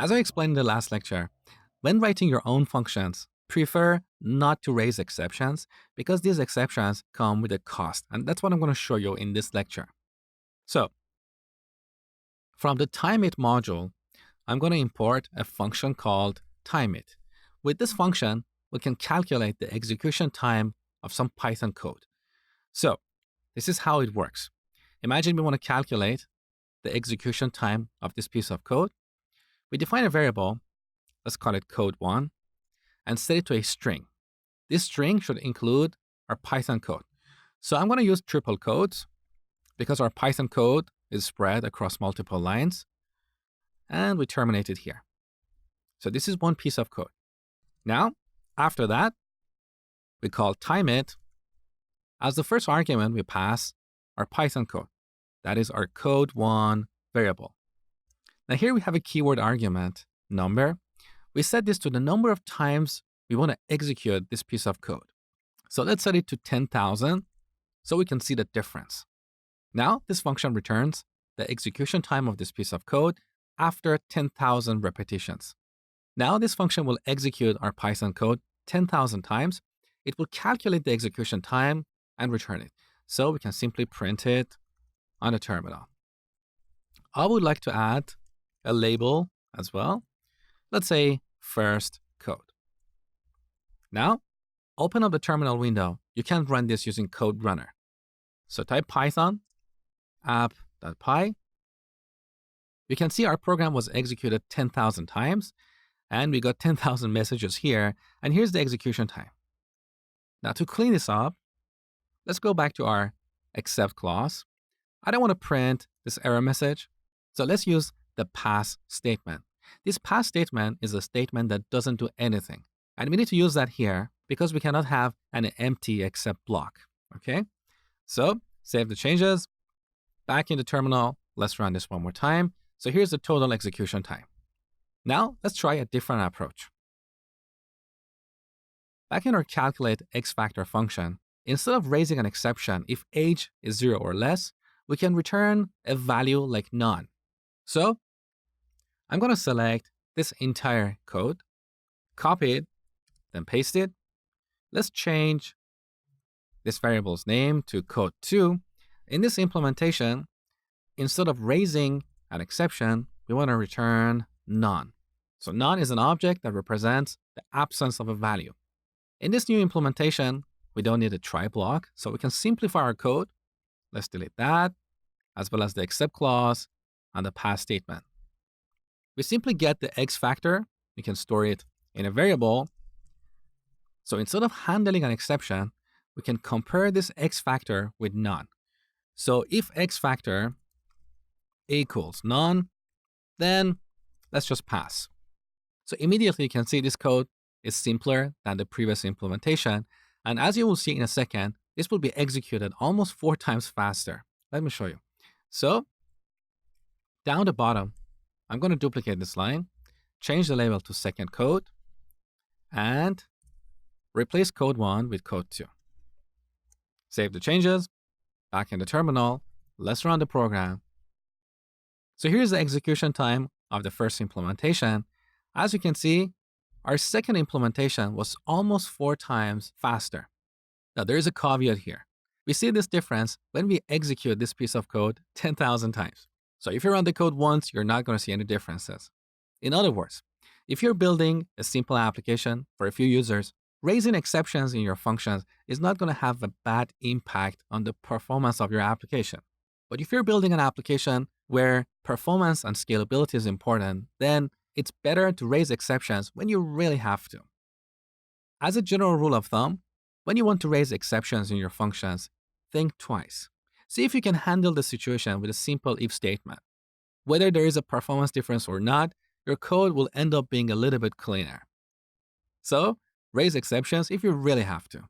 As I explained in the last lecture, when writing your own functions, prefer not to raise exceptions because these exceptions come with a cost. And that's what I'm going to show you in this lecture. So from the timeIt module, I'm going to import a function called timeIt. With this function, we can calculate the execution time of some Python code. So this is how it works. Imagine we want to calculate the execution time of this piece of code. We define a variable, let's call it code1, and set it to a string. This string should include our Python code. So I'm going to use triple quotes because our Python code is spread across multiple lines, and we terminate it here. So this is one piece of code. Now, after that, we call timeIt. As the first argument, we pass our Python code. That is our code1 variable. Now here we have a keyword argument, number. We set this to the number of times we want to execute this piece of code. So let's set it to 10,000 so we can see the difference. Now this function returns the execution time of this piece of code after 10,000 repetitions. Now this function will execute our Python code 10,000 times. It will calculate the execution time and return it. So we can simply print it on a terminal. I would like to add a label as well. Let's say first code. Now, open up the terminal window. You can run this using Code Runner. So type Python app.py. You can see our program was executed 10,000 times, and we got 10,000 messages here, and here's the execution time. Now to clean this up, let's go back to our except clause. I don't want to print this error message, so let's use the pass statement. This pass statement is a statement that doesn't do anything, and we need to use that here because we cannot have an empty except block, okay? So save the changes, back in the terminal, let's run this one more time. So here's the total execution time. Now let's try a different approach. Back in our calculate x factor function, instead of raising an exception if age is 0 or less, we can return a value like none. So I'm going to select this entire code, copy it, then paste it. Let's change this variable's name to code2. In this implementation, instead of raising an exception, we want to return none. So none is an object that represents the absence of a value. In this new implementation, we don't need a try block, so we can simplify our code. Let's delete that, as well as the except clause and the pass statement. We simply get the x factor. We can store it in a variable. So instead of handling an exception, we can compare this x factor with none. So if x factor equals none, then let's just pass. So immediately you can see this code is simpler than the previous implementation. And as you will see in a second, this will be executed almost 4 times faster. Let me show you. So down the bottom, I'm going to duplicate this line, change the label to second code, and replace code1 with code2. Save the changes, back in the terminal, let's run the program. So here's the execution time of the first implementation. As you can see, our second implementation was almost 4 times faster. Now there is a caveat here. We see this difference when we execute this piece of code 10,000 times. So if you run the code once, you're not going to see any differences. In other words, if you're building a simple application for a few users, raising exceptions in your functions is not going to have a bad impact on the performance of your application. But if you're building an application where performance and scalability is important, then it's better to raise exceptions when you really have to. As a general rule of thumb, when you want to raise exceptions in your functions, think twice. See if you can handle the situation with a simple if statement. Whether there is a performance difference or not, your code will end up being a little bit cleaner. So, raise exceptions if you really have to.